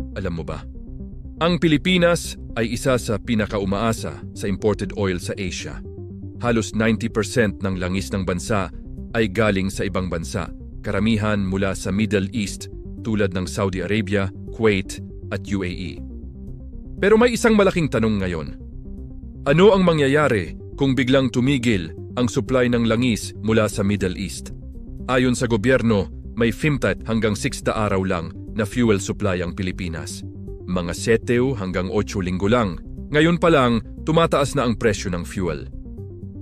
Alam mo ba? Ang Pilipinas ay isa sa pinakaumaasa sa imported oil sa Asia. Halos 90% ng langis ng bansa ay galing sa ibang bansa, karamihan mula sa Middle East tulad ng Saudi Arabia, Kuwait at UAE. Pero may isang malaking tanong ngayon. Ano ang mangyayari kung biglang tumigil ang supply ng langis mula sa Middle East? Ayon sa gobyerno, may 5 hanggang 6 araw lang na fuel supply ang Pilipinas. Mga 7 hanggang 8 linggo lang. Ngayon pa lang, tumataas na ang presyo ng fuel.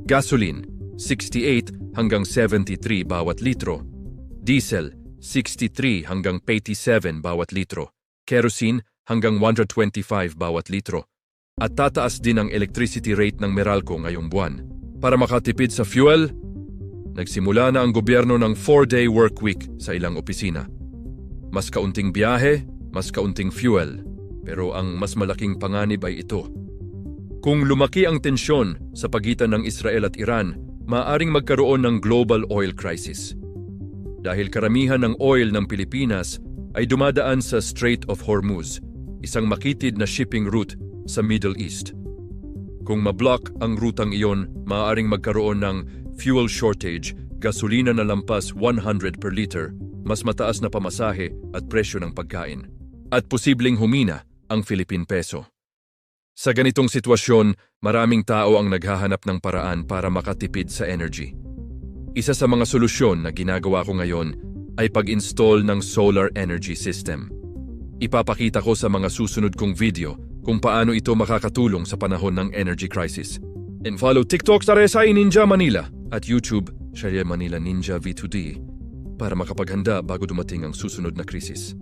Gasoline, 68 hanggang 73 bawat litro. Diesel, 63 hanggang 87 bawat litro. Kerosene, hanggang 125 bawat litro. At tataas din ang electricity rate ng Meralco ngayong buwan. Para makatipid sa fuel, nagsimula na ang gobyerno ng 4-day work week sa ilang opisina. Mas kaunting biyahe, mas kaunting fuel. Pero ang mas malaking panganib ay ito. Kung lumaki ang tensyon sa pagitan ng Israel at Iran, maaaring magkaroon ng global oil crisis. Dahil karamihan ng oil ng Pilipinas ay dumadaan sa Strait of Hormuz, isang makitid na shipping route sa Middle East. Kung mablock ang rutang iyon, maaaring magkaroon ng fuel shortage, gasolina na lampas 100 per liter, mas mataas na pamasahe at presyo ng pagkain. At posibleng humina ang Philippine peso. Sa ganitong sitwasyon, maraming tao ang naghahanap ng paraan para makatipid sa energy. Isa sa mga solusyon na ginagawa ko ngayon ay pag-install ng solar energy system. Ipapakita ko sa mga susunod kong video kung paano ito makakatulong sa panahon ng energy crisis. And follow TikTok sa RSI Ninja Manila at YouTube Sharia Manila Ninja V2D para makapaghanda bago dumating ang susunod na krisis.